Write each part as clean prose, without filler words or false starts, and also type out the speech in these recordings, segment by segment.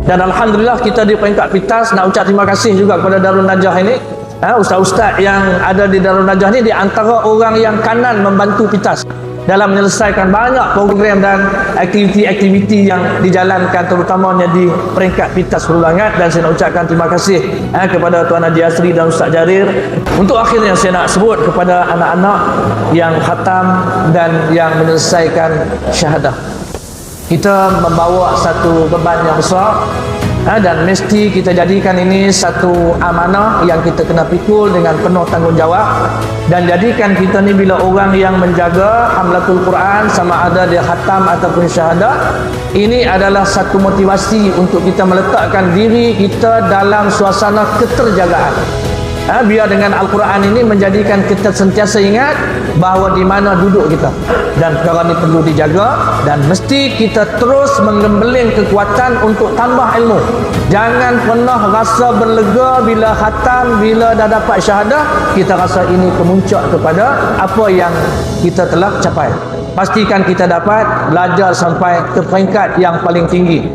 Dan alhamdulillah kita di peringkat PITAS nak ucap terima kasih juga kepada Darul Najah ini. Ustaz-ustaz yang ada di Darul Najah ini di antara orang yang kanan membantu PITAS dalam menyelesaikan banyak program dan aktiviti-aktiviti yang dijalankan, terutamanya di peringkat PITAS Hulu Langat. Dan saya nak ucapkan terima kasih kepada Tuan Haji Asri dan Ustaz Jarir. Untuk akhirnya saya nak sebut kepada anak-anak yang khatam dan yang menyelesaikan syahadah. Kita membawa satu beban yang besar, dan mesti kita jadikan ini satu amanah yang kita kena pikul dengan penuh tanggungjawab. Dan jadikan kita ni bila orang yang menjaga hamlatul Quran, sama ada dia khatam ataupun syahadah, ini adalah satu motivasi untuk kita meletakkan diri kita dalam suasana keterjagaan. Biar dengan Al-Quran ini menjadikan kita sentiasa ingat bahawa di mana duduk kita, dan perkara ini perlu dijaga. Dan mesti kita terus menggembeling kekuatan untuk tambah ilmu. Jangan pernah rasa berlega bila khatam, bila dah dapat syahadah kita rasa ini kemuncak kepada apa yang kita telah capai. Pastikan kita dapat belajar sampai ke peringkat yang paling tinggi.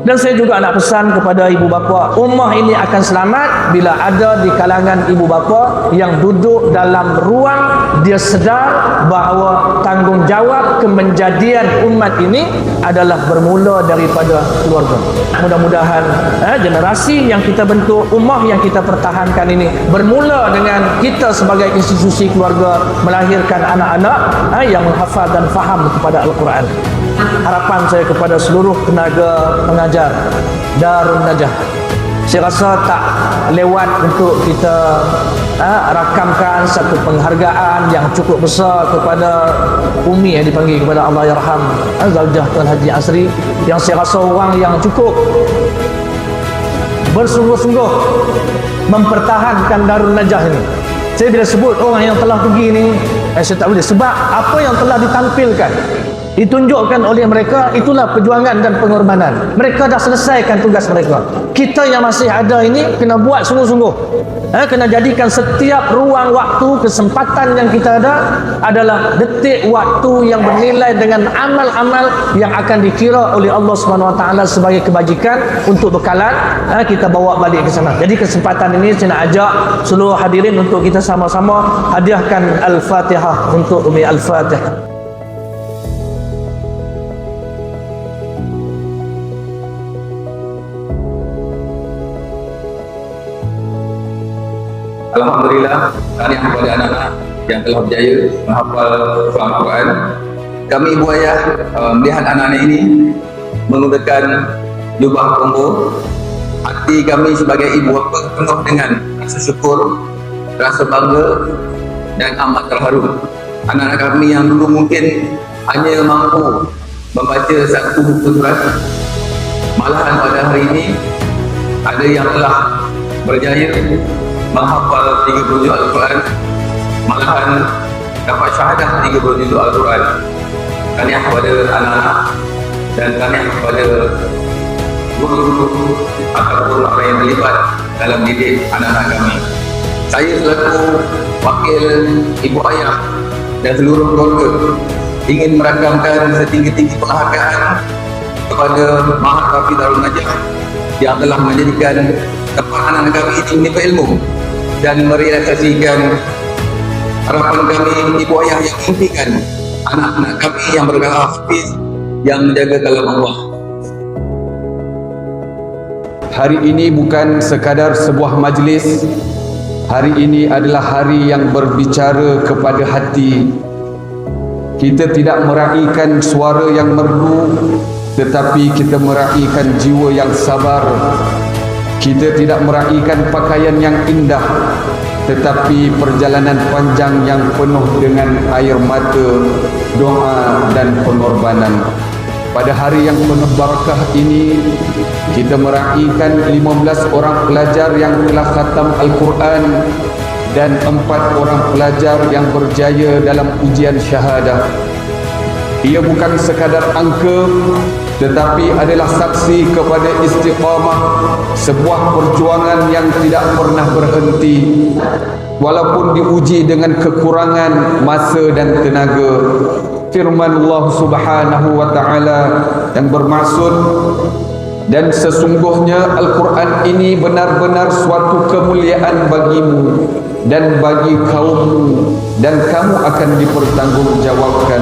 Dan saya juga nak pesan kepada ibu bapa, ummah ini akan selamat bila ada di kalangan ibu bapa yang duduk dalam ruang dia sedar bahawa tanggungjawab kemenjadian umat ini adalah bermula daripada keluarga. Mudah-mudahan generasi yang kita bentuk, ummah yang kita pertahankan ini bermula dengan kita sebagai institusi keluarga melahirkan anak-anak yang menghafal dan faham kepada Al-Quran. Harapan saya kepada seluruh tenaga pengajar Darul Najah, saya rasa tak lewat untuk kita rakamkan satu penghargaan yang cukup besar kepada Umi yang dipanggil kepada Allahyarham Zaujah Tuan Haji Asri, yang saya rasa orang yang cukup bersungguh-sungguh mempertahankan Darul Najah ini. Saya bila sebut orang yang telah pergi ni, saya tak boleh, sebab apa yang telah ditampilkan, ditunjukkan oleh mereka, itulah perjuangan dan pengorbanan. Mereka dah selesaikan tugas mereka. Kita yang masih ada ini kena buat sungguh-sungguh. Kena jadikan setiap ruang waktu, kesempatan yang kita ada adalah detik waktu yang bernilai dengan amal-amal yang akan dikira oleh Allah SWT sebagai kebajikan untuk bekalan kita bawa balik ke sana. Jadi kesempatan ini saya nak ajak seluruh hadirin untuk kita sama-sama hadiahkan Al-Fatihah untuk Umi. Al-Fatihah. Alhamdulillah, tahniah kepada anak-anak yang telah berjaya menghafal Al-Quran. Kami ibu ayah melihat anak-anak ini menggunakan jubah combo. Hati kami sebagai ibu bapa penuh dengan rasa syukur, rasa bangga dan amat terharu. Anak-anak kami yang dulu mungkin hanya mampu membaca satu buku surat, malahan pada hari ini ada yang telah berjaya menghafal 30 juz Al-Quran, malahan dapat syahadah 30 juz Al-Quran. Tahniah kepada anak-anak dan tahniah kepada guru-guru ataupun orang yang terlibat dalam didik anak-anak kami. Saya selaku wakil ibu ayah dan seluruh keluarga ingin merakamkan setinggi-tinggi penghargaan kepada Mahakafi Darul Najah yang telah menjadikan tempat anak-anak kami ini menimba ilmu dan merealisasikan harapan kami ibu ayah yang impikan anak-anak kami yang bergelar hafiz yang menjaga kalam Allah. Hari ini bukan sekadar sebuah majlis. Hari ini adalah hari yang berbicara kepada hati. Kita tidak meraihkan suara yang merdu, tetapi kita meraihkan jiwa yang sabar. Kita tidak meraihkan pakaian yang indah, tetapi perjalanan panjang yang penuh dengan air mata, doa dan pengorbanan. Pada hari yang penuh barakah ini, kita meraihkan 15 orang pelajar yang telah khatam Al-Quran dan 4 orang pelajar yang berjaya dalam ujian syahadah. Ia bukan sekadar angka, tetapi adalah saksi kepada istiqamah, sebuah perjuangan yang tidak pernah berhenti walaupun diuji dengan kekurangan masa dan tenaga. Firman Allah Subhanahu wa taala yang bermaksud, Dan sesungguhnya Al-Quran ini benar-benar suatu kemuliaan bagimu dan bagi kaummu, dan kamu akan dipertanggungjawabkan.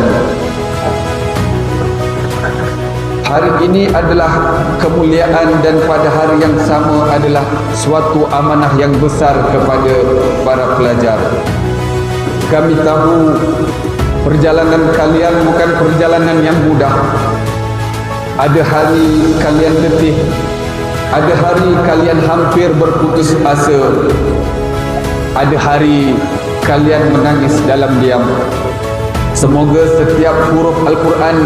Hari ini adalah kemuliaan, dan pada hari yang sama adalah suatu amanah yang besar kepada para pelajar. Kami tahu perjalanan kalian bukan perjalanan yang mudah. Ada hari kalian letih, ada hari kalian hampir berputus asa, ada hari kalian menangis dalam diam. Semoga setiap huruf Al-Quran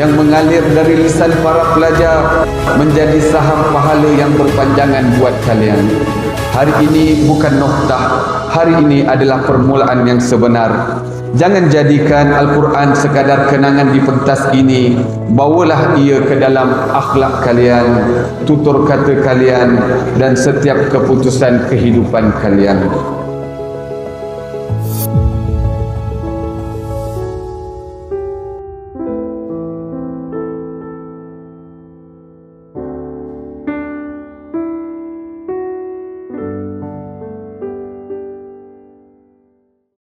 yang mengalir dari lisan para pelajar menjadi saham pahala yang berpanjangan buat kalian. Hari ini bukan noktah, hari ini adalah permulaan yang sebenar. Jangan jadikan Al-Quran sekadar kenangan di pentas ini. Bawalah ia ke dalam akhlak kalian, tutur kata kalian, dan setiap keputusan kehidupan kalian.